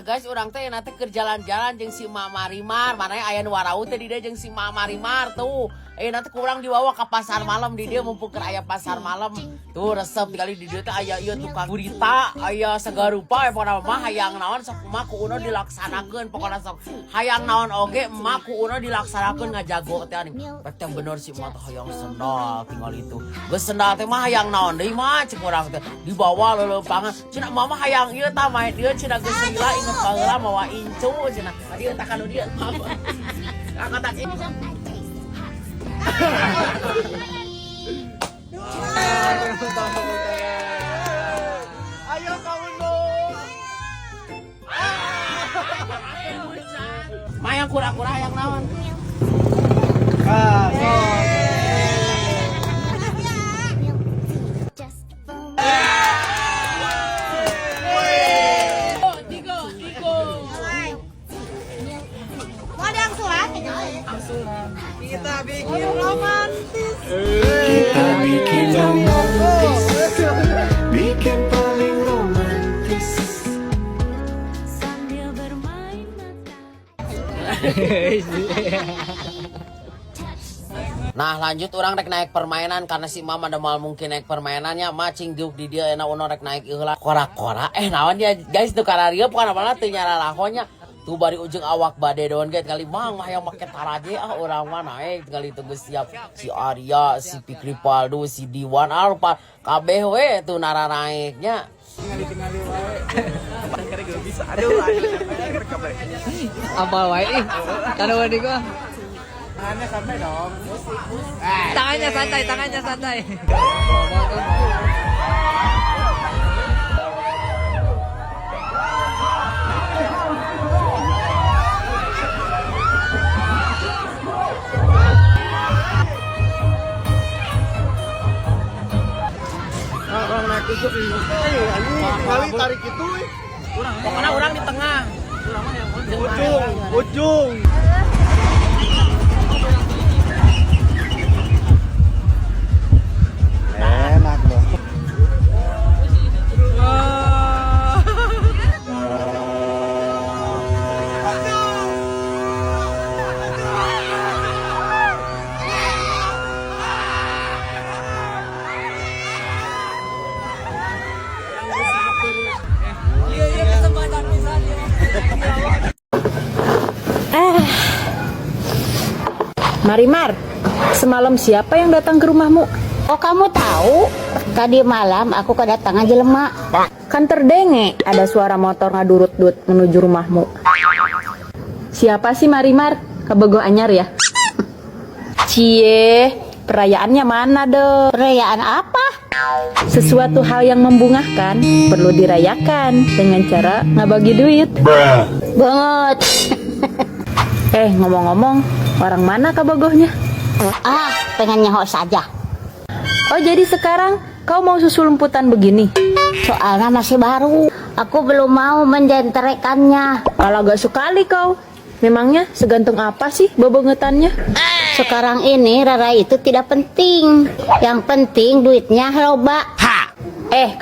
guys, orang teh nanti ke jalan-jalan jeung si Mama Rimar, mana aya nu warau teh di dia jeung si Mama Rimar tuh. Nanti kurang dibawa ke pasar malam di dia mumpung ke aya pasar malam. Tuh resep kali di dia teh aya ieu tukang gurita, aya sagarupa pokona mah hayang naon sok mah ku uno dilaksanakeun pokona sok hayang naon oge mah ku uno dilaksanakeun ngajago teh ani. Teh bener si mah teh hayang sendal tinggal itu. Geus sendal teh mah hayang naon deui mah cek urang teh dibawa leuleumpangan. Cenah mama hayang ieu tah main ieu cenah geus gila inget baheula mawa incu cenah. Dieu tah kanu dieu. Angkat ini. Ayo kawan dong. Mayang kura-kura yang naon. Kita bikin romantis. Kita bikin romantis. Bikin paling romantis. Sambil bermain mata. Nah lanjut orang rek naik permainan karena si mama ada mal mungkin naik permainannya macing diuk di dia enak uno rek naik ikhlas kora-kora nawan ya guys tuh kararieu bukan apa-apa teu nyala lahonya. Tuh bari ujung awak bade doon get kali mang mah yang make taraje orang mah naik kali tunggu siap si Arya si Fikri Paldu si Diwan alpa kabeh we tuh nara naiknya Tinggali wae. Kare gak bisa. Aduh kabeh. Apa wae? Karo wae gua. Tangannya sampai dong. Tangannya santai. Orang naik tusuk ini. Kali tarik itu. pokoknya orang di tengah Ujung. Enak loh. Marimar, semalam siapa yang datang ke rumahmu? Oh kamu tahu? Tadi malam aku kedatangan jelema. Kan terdenge ada suara motor ngadurut-dut menuju rumahmu. Siapa sih Marimar? Kebego anyar ya? Cie, perayaannya mana deh? Perayaan apa? Sesuatu hal yang membungahkan perlu dirayakan dengan cara ngabagi duit. Banget. Ngomong-ngomong, orang mana kabogohnya? Pengen nyaho saja. Oh jadi sekarang kau mau susul lemputan begini? Soalnya masih baru. Aku belum mau menjentrekannya. Kalau gak sekali kau, memangnya segantung apa sih bobongetannya? Sekarang ini Rara itu tidak penting. Yang penting duitnya loba.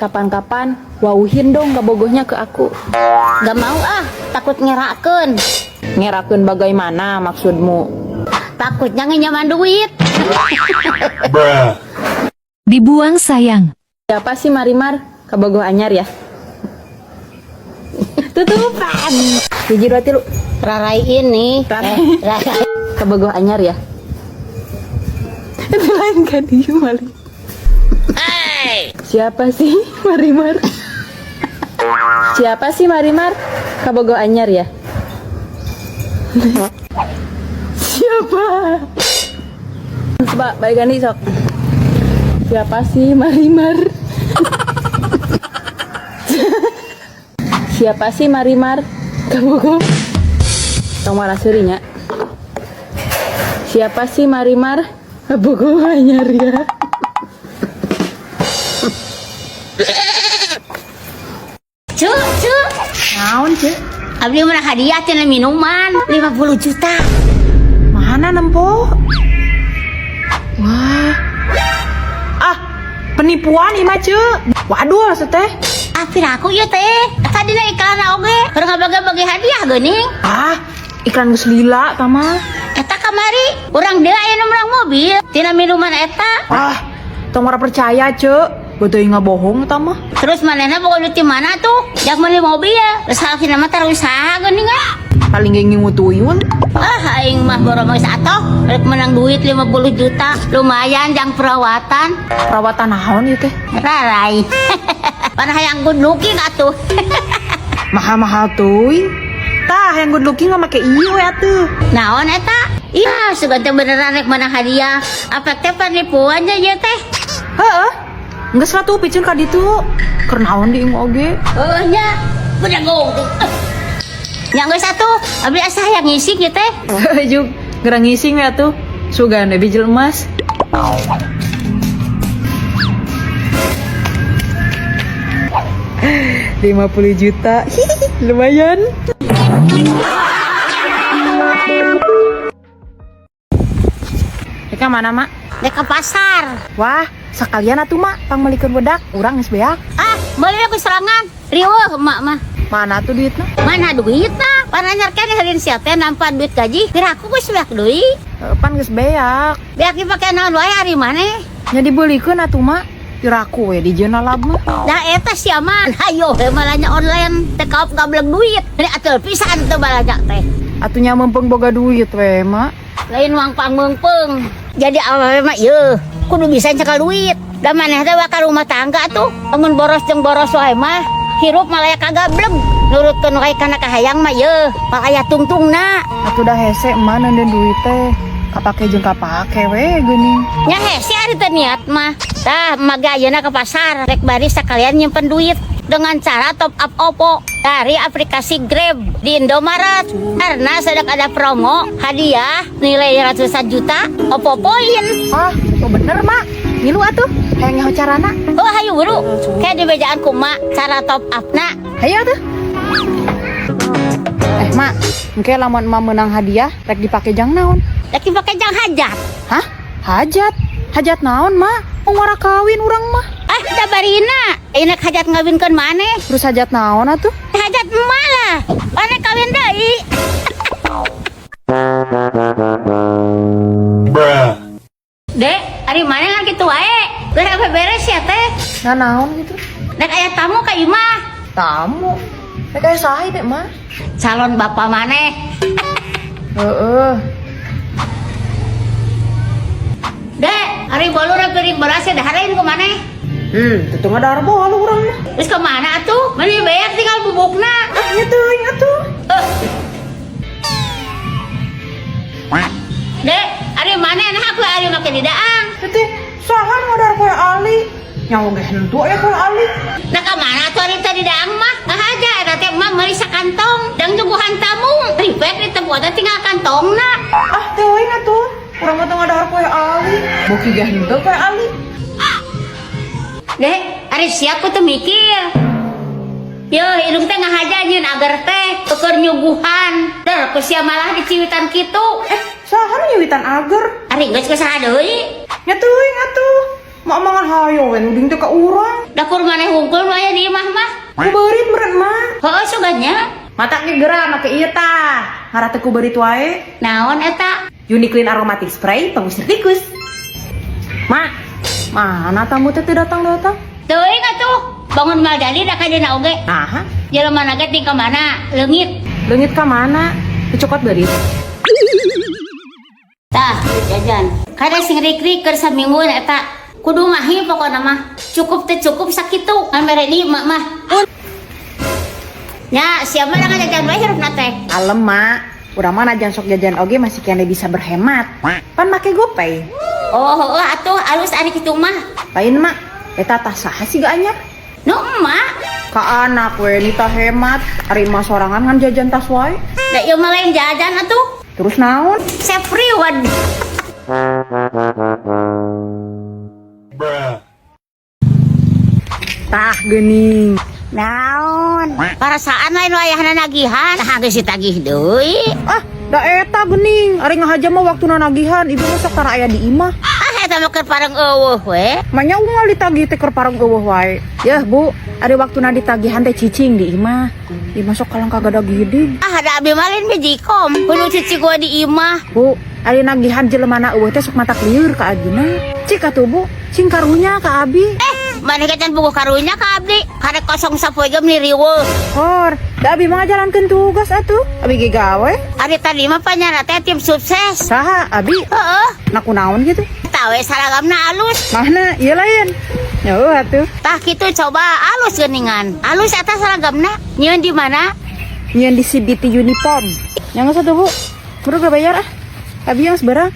Kapan-kapan wauhin dong kabogohnya ke aku. Gak mau takut ngerakeun. Ngerakeun bagaimana maksudmu? Takutnya nginjaman duit. Dibuang sayang. Siapa sih Marimar? Kabogoh anyar ya? Tutupan. Hiji roti lu. Rarai ini. Rarai. Rarai. Kabogoh anyar ya? Itu lain kan dia maling. Siapa sih Marimar? Siapa sih Marimar? Kabogoh anyar ya? Siapa? Coba balikan nih sok. Siapa sih Marimar? Siapa sih Marimar? Kabogoh. Tong marah surinya. Siapa sih Marimar? Kabogoh anyar ya? Cuk. Naon cuk? Abdi mana hadiah cenah minuman 50 juta. Mana nempo? Wah. Penipuan ieu mah Ceu. Waduh teh. Ah piraku ieu teh. Tadi na iklan oge. Keur ngabagi-bagi hadiah geuning. Ah, iklan geus lila tah mah. Eta kamari, urang deui aya nu menang mobil. Tina minuman eta. Ah, tong ora percaya Ceu. Beuteung ngabohong tah mah. Terus manehna bawa duit di mana tuh? Jak meuli mobil. Terus salkina mah taruh usaha geuning ah. Paling geng ngutuyun. Ah, aing mah borong atoh. Rek menang duit 50 juta. Lumayan jang perawatan. Perawatan naon ieu teh? Rarai. Panah yang good looking atuh. Mahal-mahal tuh. Tah yang good looking mah make ieu we atuh. Naon eta? Iya, sugan teh beneran rek menang hadiah. Apa teh penipuannya ieu teh? Heeh. Geus lah tuh pikeun ka ditu. Keur naon di imah oge? Oh nya, udah gong. Yang geus atuh, abdi asa yang ngisi kieu teh. Juk, gerang ngising we atuh. Sugan we bijil emas. $50 juta. Lumayan. Eka mana, Mak? Dek ke pasar. Wah, sekalian atuh, Mak. Pang melikeun budak, urang geus beak. Ah, beli aku serangan. Riweuh emak mah. Mana tuh duitna? Mana duitna? Pananyar keneh heureun sia teh nampa duit gaji. Piraku geus beak deui. Pan geus beak. Beak dipake naon wae ari maneh. Nya dibelikeun atuh, Mak. Piraku we di Jena Lab mah. Dah eta sia mah. Hayo he malanya online teh kaop gablek duit. Ini atul pisan teh balanya teh. Atunya mempeng boga duit we, Mak. Lain uang pangmeungpeung. Jadi awewe mah ieu kudu bisa cekal duit. Da maneh teh ka rumah tangga tuh. Lamun boros jeung boros wae mah hirup malaya kagablek. Nurutkeun wae kana kahayang mah ieu. Pak aya tungtungna. Atuh dah hese emak nenden duit teh. Kapake jeung kapake we geuning. Nya hese ari teh niat mah. Tah emak ge ayeuna ke pasar rek bari sakalian nyimpen duit dengan cara top up OPPO dari aplikasi Grab di Indomaret. Karena sedang ada promo hadiah nilai ratusan juta OPPO poin. Ah, oh bener, Mak. Ngilu atuh. Hayang nyaho carana. Oh hayu buru. Kayak di bejaan ku mak cara top up na. Hayo tuh. Mak, engke lamun emak menang hadiah rek dipake jang naon? Lagi pakai jang hajat. Hah? Hajat? Hajat naon, Mak? Wara kawin urang mah. Ah, dabarina. Enak hajat ngawinkeun maneh. Terus hajat naon atuh? Hajat emak lah. Maneh kawin deui. Dek, ari maneh kan kitu wae. Geus apa beres ya teh? Nah naon gitu? Dek aya tamu ka imah. Tamu. Rek aya sae dek, Mak? Calon bapak maneh. Heeh. Dek, ari bolu piring beras daharain ku maneh. Tutung ada arbo halu urang mah. Terus ke mana atuh? Meni beak tinggal bubukna. Ah, nya teuing atuh. Dek, ari maneh nah aku ari make di daang. Teh, sahan ngadar koe Ali. Nyawa ge henteu aya koe Ali. Nah ka mana atuh ari teh di daang mah? Ngahaja eta teh mah meuli sakantong. Dang nyuguhan tamu. Ribet di tempat teh tinggal kantongna. Ah, teuing atuh. Urang mah teu ngadar koe Ali. Boki ge henteu koe Ali. Dek, ari siap ku teu mikir. Yo, hidung teh ngahaja nyeun agar teh keur nyuguhan. Der, ku sia malah diciwitan kitu. Sahan nyewitan ager? Ari geus kesaha deui. Nya teuing atuh. Mak mangan hayo we nuding teh ka urang. Dakur maneh hungkul aya di imah mah. Kubeurit meureun mah. Heueuh suganya. Mata ge geura make ieu tah. Ngara teh kubeurit wae. Naon eta? Uniclean Aromatic Spray pengusir tikus. Mak, mana tamu teh teu datang-datang? Teuing atuh. Bangun magali da ka dina oge. Aha, Jelema naget tinggal mana? Leungit. leungit ka mana? Teu cokot beurit. Tah, jajan. Kada sing rik-rik keur samingguan eta. Kudu ngahi pokona mah. Cukup teh cukup sakitu. Kan mere di mak mah. Nya, siapa da jajan wae hirupna teh. Alem, Mak. Urang mah najan sok jajan oge masih kene bisa berhemat. Pan make GoPay. Oh, heueuh atuh alus ari kitu mah. Lain, Mak. Eta tah saha siga anyar? Nu emak. Ka anak we nita hemat. Ari mah sorangan ngan jajan tas wae. Da ieu mah lain jajan atuh. Terus naon? Save reward. Tah geuning. Naon? Perasaan lain wayahna nagihan. Nah, geus ditagih deui. Ah, da eta geuning. Ari ngahaja mah waktuna nagihan, ibu mah sok tara aya di imah. Ah, eta nama keur parang eueuh we. Manya unggal ditagih teh keur parang eueuh wae. Yeuh Bu, ada waktuna ditagihan teh cicing di imah. Imah sok kalang kagada giding. Ah ada abi malin bejikom. Kudu cicing gua di imah. Bu, ada nagihan jelemana eueuh teh sok mata lieur ka agina. Cik atuh Bu, cing karunya ka abi. Mana kecan buku karunya ka abdi. Karek kosong sapoe ge meuli riweuh. Hor, da abi mah ngajalankeun tugas atuh. Abi ge gawe. Ari tadi mah panyana teh tim sukses. Saha abi? Heeh. Nakunaon gitu? Tawe saragamna alus. Mahna ieu lain. Yo atuh. Tah kitu coba alus geuningan. Alus eta saragamna. Nyieun di mana? Nyeun di CBT Uniform. Yang satu Bu. Kudu gak bayar ah. Abi yang seberang.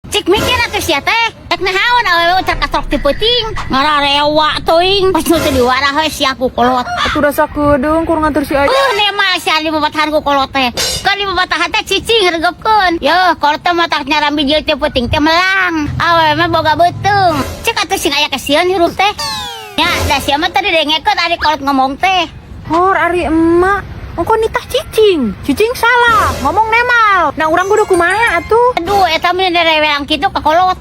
Cik mikir atuh sia teh. Ek nahaon awewe ucar katrok ti peuting. Ngararewa teuing. Pas nu teu diwarah we sia ku kolot. Atuh rasa keudung kur nganter si Aja. Nema sia di babatahan ku kolot teh. Kan di babatahan teh cicing regepkeun. Yo, kolot teh matak nyarambi jeung teh peuting teh melang. Awewe mah boga beuteung. Cek atuh sing aya kasieun hirup teh. Ya, da sia mah tadi dengekeun ari kolot ngomong teh. Hor ari emak. Engko nitah cicing. Cicing salah, ngomong nemal. Nah urang kudu kumaha atuh? Aduh, eta mah derewelang kitu ka kolot.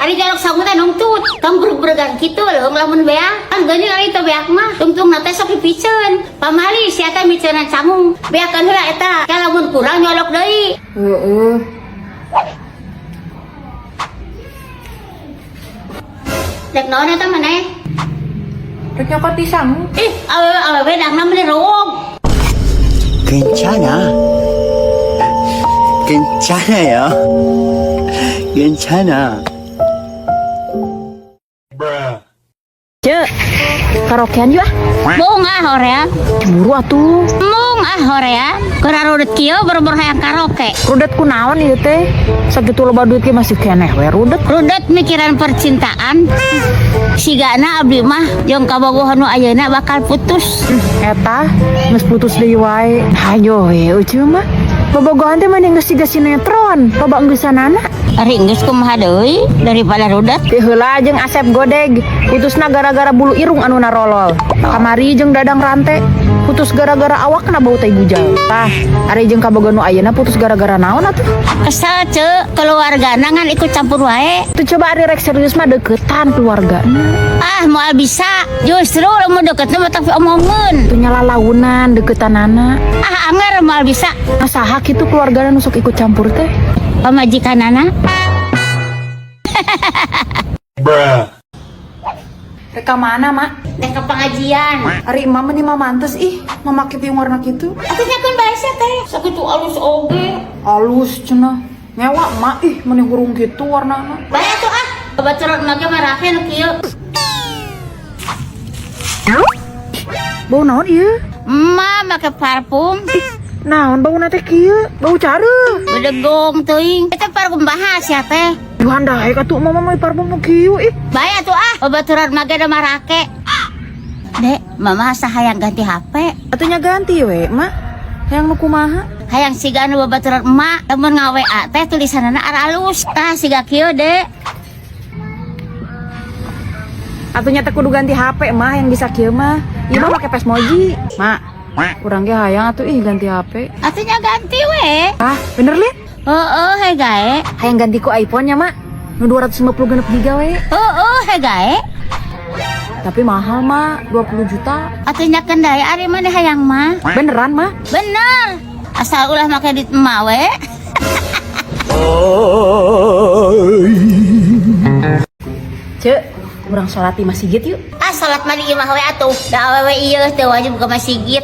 Ari jaluk sangu teh nungtut. Tong bergan kitu leung lamun beak. Kan geuning ari teh beak mah. Tungtung teh sok dipiceun. Pamali sia teh miceunan camung. Beakeun heula eta. Ka lamun kurang nyolok deui. Heeh. Dek naon eta maneh? Rek nyokot di sangu. Awewe dangna meni rog. 괜찮아. 괜찮아요. 괜찮아. Cek, karaokean yuk ah. Mung hoream. Cemburu atuh. Mung hoream. Kararudet kieu berbor hayang karaoke. Rudet kunaon ieu teh? Sakitu loba duit ge masih keneh we rudet. Rudet mikiran percintaan. Sigana abdi mah jeung kabogoh nu ayeuna bakal putus. Eta geus putus deui wae. Hayo we euceum mah. Bobogohan teh mending geus siga sinetron, loba enggeussanana. Ari geus kumaha deui daripada rudet. Teh heula jeung Asep Godeg, putusna gara-gara bulu irung anu narolol. Kamari jeung Dadang Rante, putus gara-gara awakna bau tai bujal. Tah, ari jeung kabogoh nu ayeuna putus gara-gara naon atuh? Kesal ceuk, keluargana ngan ikut campur wae. Tuh coba ari rek serius mah deketan keluargana. Ah, moal bisa. Justru lamun deketna mah tapi omongeun. Tuh nyalalaunan deketanana. Ah, anger moal bisa. Saha kitu keluargana nu sok ikut campur teh? Pamajikanana. Rek ka mana, Mak? Teh ke pengajian. Ari imam mah mantes ih, mamake piung warna kitu. Atuh nyakeun bahasa teh. Sakitu alus oge. Alus cenah. Nyewa mak ih meni hurung kitu warnana. Bae atuh ah. Babaturan mage marake nu kieu. Bau naon ieu? Ma make parfum. Naon bau teh kieu? Bau careuh. Bedegong teuing. Eta parfum bahas ya teh. Duhan daek atuh mama mah parfum nu kieu ih. Bae atuh ah. Babaturan mage da marake. Dek, mama sahayang ganti HP. Atunya ganti we, Mak. Hayang nu kumaha? Hayang siga anu babaturan emak. Lamun nga-WA teh tulisanana aralus. Tah siga kieu, Dek. Atunya teh kudu ganti HP mah yang bisa kieu mah. Ieu mah make Pesmoji. Mak, urang ge hayang atuh ih ganti HP. Atunya ganti we. Ah, bener liat? Heeh, he gae. Hayang ganti ku iPhone-nya, Mak. Nu 250 genep giga we. Heeh, he gae. Tapi mahal, Mak. 20 juta. Atunya kendai ari mah hayang mah. Beneran, Mak? Bener. Asal ulah make duit emak we. Cek, urang sholat di masjid yuk. Ah, salat mah di imah we atuh. Da awewe ieu teu wajib ke masjid.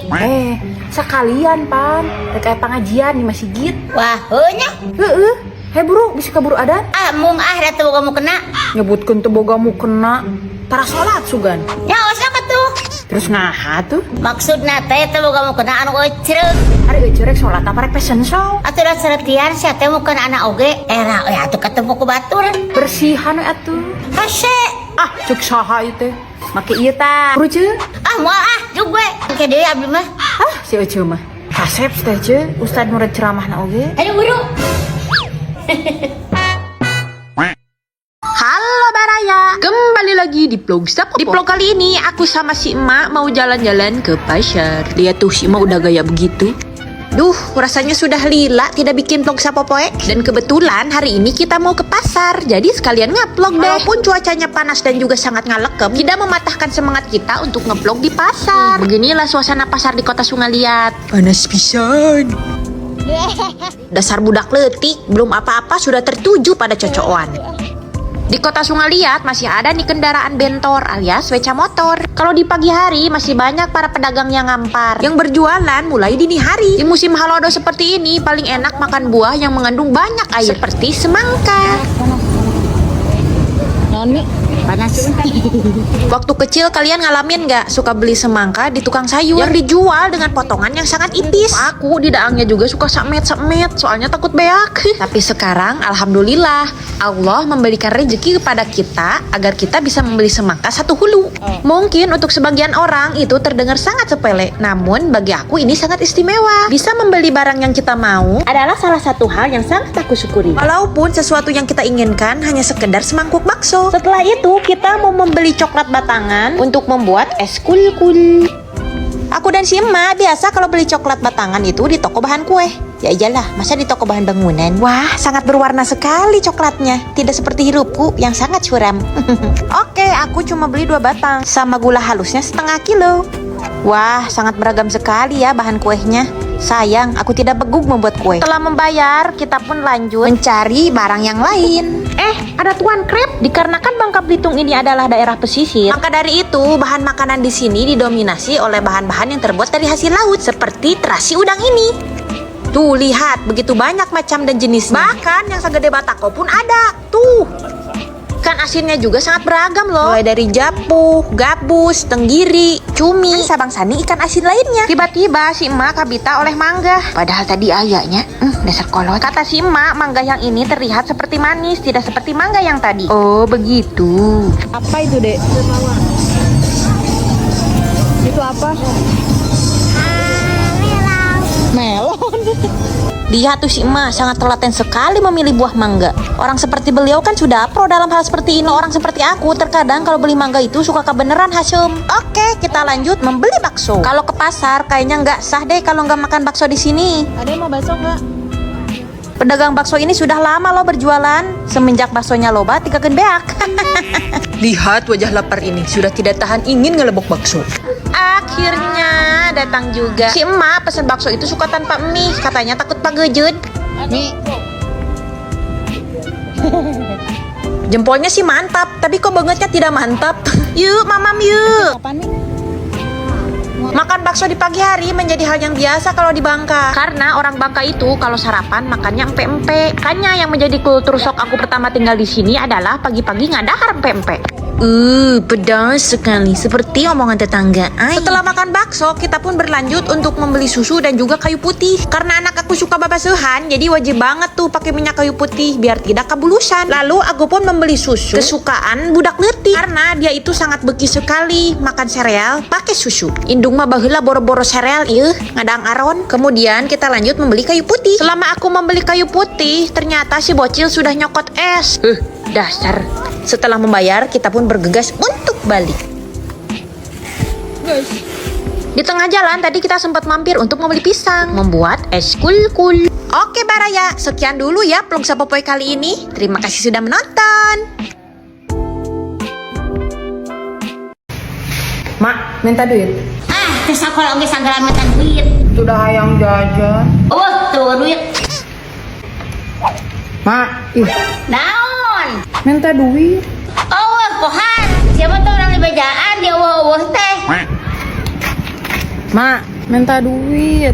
Sekalian, Pan. Kayak pengajian di masjid. Wah, heunya. Heeh. Hei buru, bisa kaburu adan. Ah, mung ah da teu kamu kena. Nyebutkeun teu bogamu kena. Tara sholat sugan. Nyaos atuh. Terus ngaha tuh? Maksudna teh teu kamu kena anu ecreug. Ari euceurek sholat apa rek fashion show? Atuh da seretian sia teh mukeun anak oge. Era we atuh ketemu ku batur. Bersihan we atuh. Hase. Ah, cek saha ieu teh. Make ieu tah. Buru ceu. Ah, moal ah, jug we. Engke deui abdi mah. Ah, si Ece mah. Kasep teh ceu, ustad nu rek ceramahna oge. Ayo buru. Halo Baraya, kembali lagi di vlog Di vlog kali ini aku sama si emak mau jalan-jalan ke pasar. Lihat tuh si emak udah gaya begitu. Duh, rasanya sudah lila tidak bikin vlog sapopoe. Dan kebetulan hari ini kita mau ke pasar, jadi sekalian ngevlog deh. Walaupun cuacanya panas dan juga sangat ngalekem, tidak mematahkan semangat kita untuk ngevlog di pasar. Beginilah suasana pasar di kota Sungaliat. Panas pisan. Dasar budak letik, belum apa-apa sudah tertuju pada cocokan. Di kota Sungaliat masih ada nih kendaraan bentor alias weca motor. Kalau di pagi hari masih banyak para pedagang yang ngampar, yang berjualan mulai dini hari. Di musim halodo seperti ini paling enak makan buah yang mengandung banyak air seperti semangka. Panas. Waktu kecil kalian ngalamin nggak suka beli semangka di tukang sayur yang dijual dengan potongan yang sangat tipis? Aku di daangnya juga suka sakmet soalnya takut beak. Tapi sekarang alhamdulillah Allah memberikan rezeki kepada kita agar kita bisa membeli semangka satu hulu. Mungkin untuk sebagian orang itu terdengar sangat sepele, namun bagi aku ini sangat istimewa. Bisa membeli barang yang kita mau adalah salah satu hal yang sangat aku syukuri. Walaupun sesuatu yang kita inginkan hanya sekedar semangkuk bakso. Setelah itu kita mau membeli coklat batangan untuk membuat es kul-kul. Aku dan si emak biasa kalau beli coklat batangan itu di toko bahan kue. Ya iyalah, masa di toko bahan bangunan? Wah, sangat berwarna sekali coklatnya. Tidak seperti hirupku yang sangat suram. Oke, aku cuma beli 2 batang sama gula halusnya setengah kilo. Wah, sangat beragam sekali ya bahan kuehnya. Sayang, aku tidak beguk membuat kue. Setelah membayar, kita pun lanjut mencari barang yang lain. Ada tuan krep. Dikarenakan Bangka Belitung ini adalah daerah pesisir, maka dari itu bahan makanan di sini didominasi oleh bahan-bahan yang terbuat dari hasil laut, seperti terasi udang ini. Tuh, lihat, begitu banyak macam dan jenisnya. Bahkan yang segede batako pun ada. Tuh. Ikan asinnya juga sangat beragam loh. Mulai dari japu, gabus, tenggiri, cumi, sabang sani ikan asin lainnya. Tiba-tiba si emak kabita oleh mangga. Padahal tadi ayahnya, dasar kolot. Kata si emak, mangga yang ini terlihat seperti manis, tidak seperti mangga yang tadi. Oh, begitu. Apa itu, Dek? Itu apa? Melon. Lihat tuh si emak sangat telaten sekali memilih buah mangga. Orang seperti beliau kan sudah pro dalam hal seperti ini. Orang seperti aku terkadang kalau beli mangga itu suka kebeneran Hasem. Oke, kita lanjut membeli bakso. Kalau ke pasar kayaknya nggak sah deh kalau nggak makan bakso di sini. Ada yang mau bakso nggak? Pedagang bakso ini sudah lama loh berjualan. Semenjak baksonya loba tiga beak. Lihat wajah lapar ini sudah tidak tahan ingin ngelebok bakso. Akhirnya datang juga. Si emak pesen bakso itu suka tanpa mie, katanya takut pagejut. Nih. Jempolnya sih mantap, tapi kok bangetnya tidak mantap. Yuk, mamam yuk. Apa nih? Makan bakso di pagi hari menjadi hal yang biasa kalau di Bangka. Karena orang Bangka itu kalau sarapan makannya empe-empe. Makanya yang menjadi kultur shock aku pertama tinggal di sini adalah pagi-pagi ngadahar empe-empe. Pedas sekali, seperti omongan tetangga. Setelah makan bakso, kita pun berlanjut untuk membeli susu dan juga kayu putih. Karena anak aku suka babasuhan, jadi wajib banget tuh pakai minyak kayu putih biar tidak kabulusan. Lalu aku pun membeli susu kesukaan budak leutik karena dia itu sangat beki sekali makan sereal pakai susu. Indung mah baheula boro-boro sereal ieu ngadang aron. Kemudian kita lanjut membeli kayu putih. Selama aku membeli kayu putih, ternyata si bocil sudah nyokot es. Dasar. Setelah membayar, kita pun bergegas untuk balik. Di tengah jalan tadi kita sempat mampir untuk membeli pisang, membuat es kul-kul. Oke Baraya, sekian dulu ya vlog Sapopoy kali ini. Terima kasih sudah menonton. Mak, minta duit. Terus aku lagi sanggara minta duit. Sudah hayang jajan. Oh, tuh duit. Mak, Naon? minta duit. Oh, kohan. Siapa tuh orang di bejaan dia wah teh. Mak, minta duit.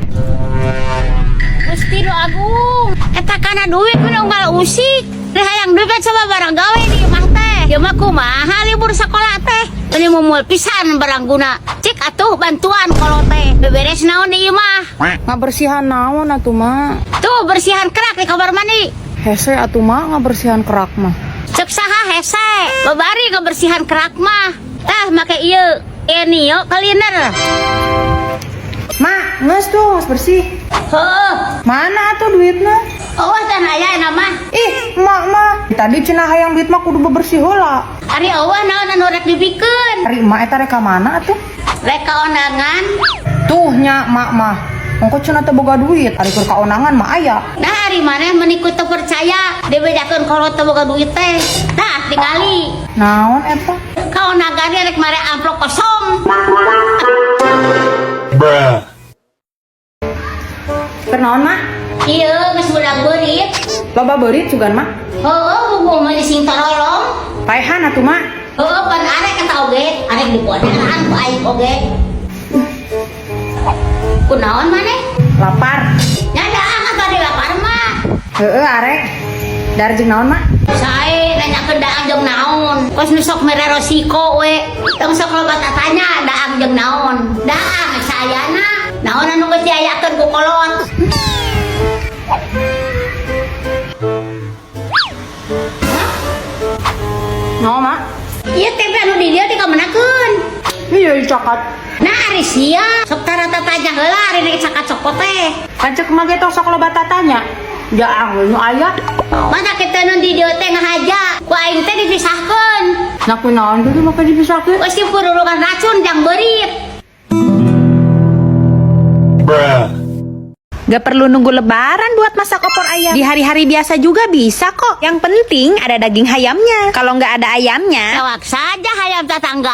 Gusti nu agung. Eta kana duit mah unggal usik. Teh hayang duit sama barang gawe di imah teh. Ieu mah kumaha libur sekolah teh. Ini mumul pisan barang guna. Cik atuh bantuan kalau teh. Beberes naon di imah. Ngabersihan naon atuh, Mak? Tuh bersihan kerak di kamar mandi. Hese atuh, Mak, ngabersihan kerak mah. Cek saha hese. Babari kebersihan kerak mah. Make ieu. Enio cleaner. Mak, nges tuh, nges bersih. Heuh. Mana atuh duitnya? Oh, tan aya nama. Ih, Mak mah. Tadi cenah hayang duit mah kudu bebersih heula. Ari eueuh naon anu rek dibikeun? Ari emak eta rek ka mana atuh? Rek kaonangan. Tuh nya emak mah. Engko cenah teu boga duit, ari keur kaonangan mah aya. Dah ari maneh meuniku teu percaya, dibedakeun kalau teu boga duit teh. Dah tingali. Naon eta? Kaonangan rek mare amplop kosong. Keur naon mah? Ieu geus budak beurit. Loba beurit sugan mah. Heueuh hubung mah sing tolong. Paehan atuh mah. Heueuh pan arek eta oge, arek dipodean ku aing oge. Kunaon maneh? Lapar. Nyadaang atuh di lapar mah. Heueuh arek. Dar jeung naon mah? Sae nanyakeun daang jeung naon. Kos nu sok mere resiko we. Tong sok loba tatanya daang jeung naon. Daang sayana. Naon anu geus diayakeun ku kolot. Naon mah? Ieu teh anu di dieu dikamenakeun. Iya dicakat. Nah ari sia sok tara-tatanya heula ari dicakat cokot teh. Kancek mah ge sok loba tatanya. Jaang we nu aya. Masa kita nu di dieu teh ngahaja. Ku aing teh dipisahkeun. Nah kunaon deui mah dipisahkeun? Geus dipurulungan racun jang beurit. Gak perlu nunggu lebaran buat masak opor ayam. Di hari-hari biasa juga bisa kok. Yang penting ada daging ayamnya. Kalau nggak ada ayamnya, Tawak saja hayam tetangga.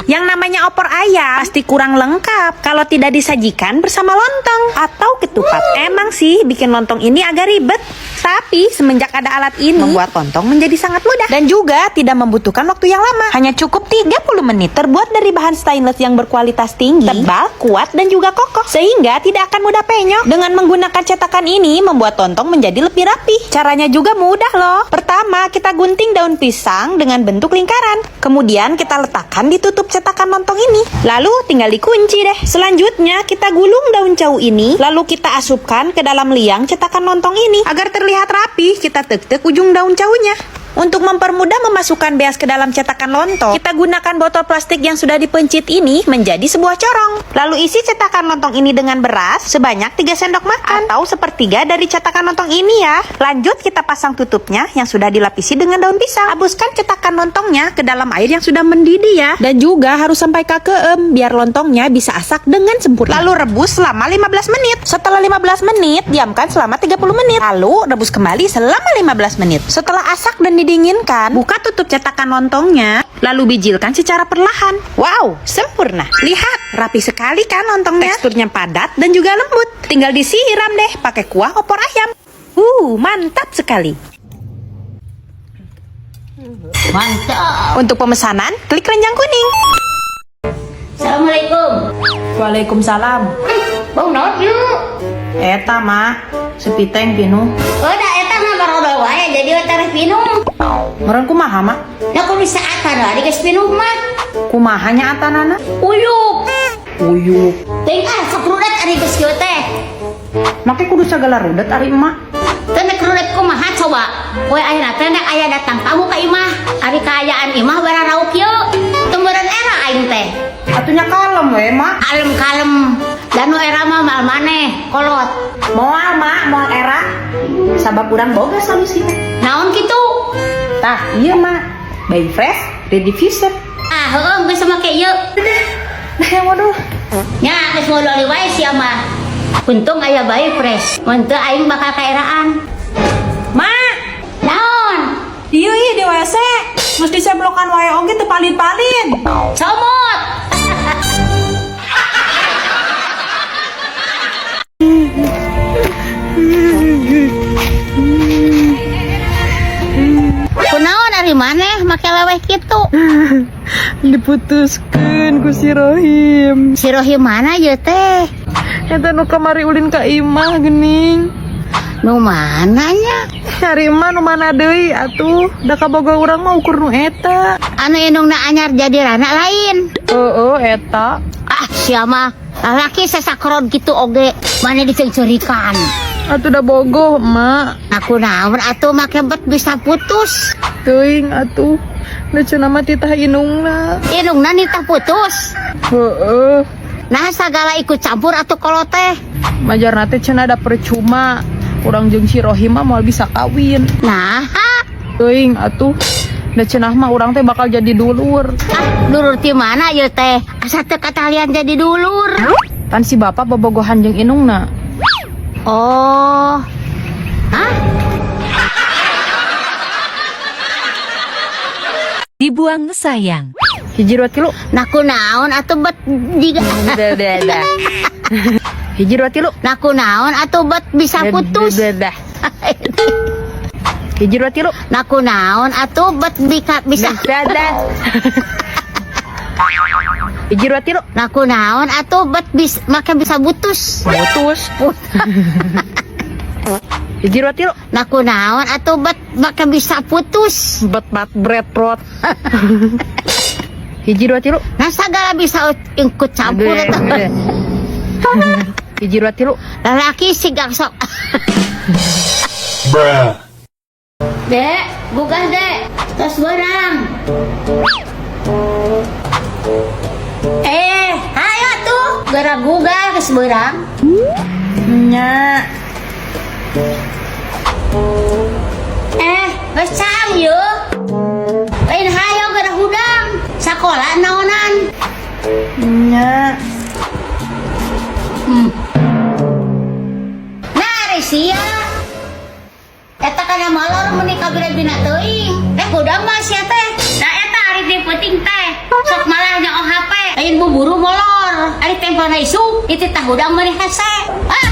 yang namanya opor ayam pasti kurang lengkap kalau tidak disajikan bersama lontong atau ketupat. Emang sih bikin lontong ini agak ribet, tapi semenjak ada alat ini membuat lontong menjadi sangat mudah dan juga tidak membutuhkan waktu yang lama. Hanya cukup 30 menit. Terbuat dari bahan stainless yang berkualitas tinggi, tebal, kuat dan juga kokoh sehingga tidak akan mudah penyok. Dengan menggunakan cetakan ini membuat lontong menjadi lebih rapi. Caranya juga mudah loh. Pertama, kita gunting daun pisang dengan bentuk lingkaran. Kemudian kita letakkan di tutup cetakan lontong ini. Lalu tinggal dikunci deh. Selanjutnya kita gulung daun jauh ini, lalu kita asupkan ke dalam liang cetakan lontong ini. Agar terlihat rapi, kita tek-tek ujung daun jauhnya. Untuk mempermudah memasukkan beas ke dalam cetakan lontong, kita gunakan botol plastik yang sudah dipencit ini menjadi sebuah corong. Lalu isi cetakan lontong ini dengan beras sebanyak 3 sendok makan atau sepertiga dari cetakan lontong ini ya. Lanjut kita pasang tutupnya yang sudah dilapisi dengan daun pisang. Habuskan cetakan lontongnya ke dalam air yang sudah mendidih ya. Dan juga harus sampai kakeem biar lontongnya bisa asak dengan sempurna. Lalu rebus selama 15 menit. Setelah 15 menit, diamkan selama 30 menit. Lalu rebus kembali selama 15 menit. Setelah asak dan didinginkan, buka tutup cetakan lontongnya, lalu bijilkan secara perlahan. Wow, sempurna. Lihat, rapi sekali kan lontongnya. Teksturnya padat dan juga lembut. Tinggal disiram deh pakai kuah opor ayam. Mantap sekali. Mantap. Untuk pemesanan, klik keranjang kuning. Assalamualaikum. Waalaikumsalam. Bang naon yuk. Eta mah sepiteng pinu. Udah eta mah barodo wae jadi tareh pinung. Meureun kumaha mah? Da ku bisa atan di geus pinung mah. Kumaha nya atanana? Uyup. Uyup. Teuing sok rudet ari geus kieu teh. Make kudu sagala rudet ari emak. Teu nek rudet kumaha coba? Poe ayeuna teh nek aya datang tamu ka imah. Ari kaayaan imah bararauk kieu. Tumeureun era aing teh. Atunya kalem we mak. Kalem-kalem. Danu era mah mal maneh kolot. Moal mak, moal era. Sabab urang boga solusi. Naon kitu? Tah, iya mak. Bayi fresh, ready visit. Ah, heueuh geus make ieu. Nah, waduh. Nya geus ngobrol wae sia mah. Untung aya bayi fresh. Mun teu aing bakal kaeraan. Mak, Naon? ieu ieu di WC. Mesti seblokan wae oge teu palin-palin. Comot. Kunaon ari maneh make leweh kitu? Diputuskeun ku si Rohim. Si Rohim mana ye teh? Eta nu kamari ulin ka imah geuning. Nu mana nya? Cari imah nu mana deui atuh. Da kaboga urang mah ukur nu eta. Anu indungna anyar jadi rana lain. Eta. Ah, sia mah lalaki sesakron kitu oge. Mane dicencerikan. Atuh da bogoh, emak. Aku naon atuh make bet bisa putus. Teuing atuh. Da cenah mah titah inungna. Indungna nitah putus. Heeh. Nah sagala ikut campur atuh kolot teh. Majarna teh cenah da percuma. Urang jeung si Rohim mah moal bisa kawin. Nah, Teuing atuh. Da cenah mah urang teh bakal jadi dulur. Ah, dulur ti mana ieu teh? Asa teu katalian jadi dulur. Kan si bapak bobogohan jeung indungna. Oh. Hah? Dibuang sayang. Hiji 2 tilu. Naku naon atuh bet diga. Dah. Hiji 2 tilu. Naku naon atuh bet bisa putus. Dah. Hiji 2 tilu. Naku naon atuh bet bisa. Dah. Hiji 2 tilu. Naku naon atuh bet maka bisa putus. Putus. Hiji 2 tilu. Naku naon atuh bet maka bisa putus. Bet bread prot. Hiji 2 tilu. Nah sagala bisa ikut campur eta. Hiji 2 tilu. Lalaki sigang sok. Dek, bukas dek. Tos barang. Ayo tuh. Gara-guga kes barang. Nya. Geus cang yeuh. Lain hayo gara hudang. Sakola naonan. Nya. Nah, Resia. Eta kana molor meuni kabira-bina teuing. Hudang mah sia teh. Da eta ari teh penting teh. Sok malah nya HP. Lain buburu molor. Ari tempel isu, itu tah hudang meuni hese. Ah.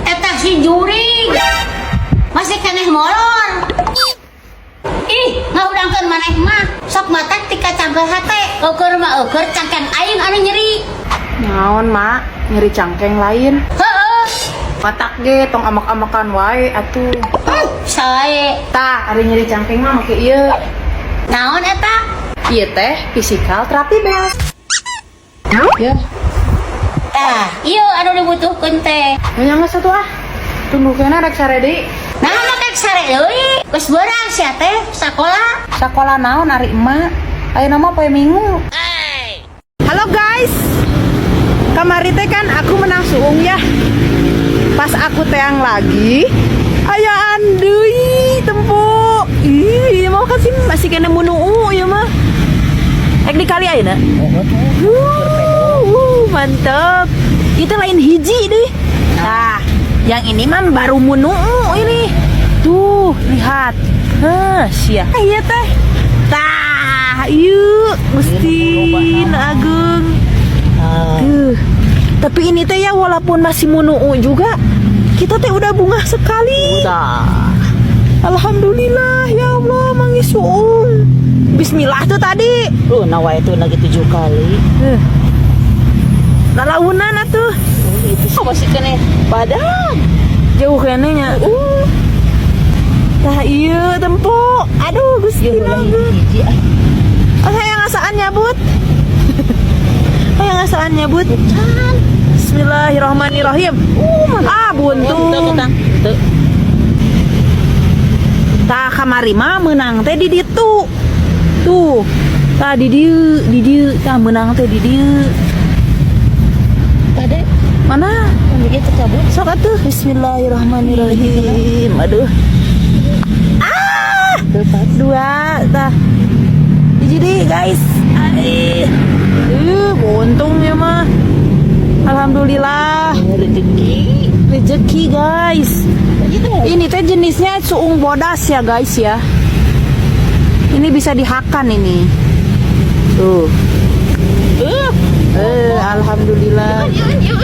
Eta si juring. Masih keneh molor. Ih, ngahudangkeun maneh mah. Sok mata tika cangkel hate. Ukur mah ukur cangkeng aing anu nyeri. Naon, Mak? Nyeri cangkeng lain. Heeh. Matak ge tong amak-amakan wae atuh. Sae. Tah, ari nyeri cangkeng mah make ieu. Naon eta? Ieu teh physical therapy bel. Ya, Ieu anu dibutuhkeun teh. nya geus atuh ah. Tunggu kena rek sare deui. Nah, make sare deui. Geus beurang sia teh sakola. Sakola naon ari emak? Ayeuna mah poe Minggu. Halo guys. Kamari teh kan aku menang suung ya. Pas aku teang lagi, aya deui tempo. Ih, mau kan sih masih kena munuu ya mah. Ek dikali ayeuna. Mantap. Itu lain hiji deh. Nah, yang ini man baru munuu ini. Tuh, lihat. Sia. Iya teh. Tah, yuk, Gustin Agung. Tapi ini teh ya walaupun masih munuu juga, kita teh udah bunga sekali. Udah. Alhamdulillah ya Allah mangisuung. Bismillah tuh tadi. Nawa itu lagi 7 kali. Lalaunan atuh. Oh, masih kena badan. Jauh kene nya. Tah ieu tempo. Aduh Gusti Agung. Saya ngasaan nyabut. Saya ngasaan nyabut. Bismillahirrahmanirrahim. Buntung. Tah kamari mah meunang teh di ditu. Tuh. Tah di dieu tah meunang teh di dieu. Tade Mana? dia tercabut. Sok atuh. Bismillahirrahmanirrahim. Aduh. Dua. Tah. Jadi guys. Buntung ya mah. Alhamdulillah. Rezeki guys. Ini teh jenisnya suung bodas ya guys ya. Ini bisa dihakan ini. Tuh. Alhamdulillah. Jadi.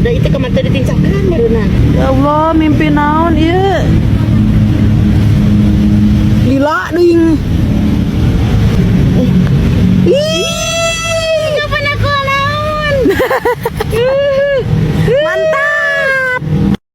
Ada itu kemana ditingsakan barunan. Ya Allah, mimpi naon ieu? Lila ding. Ih, Kapan aku naon? mantap.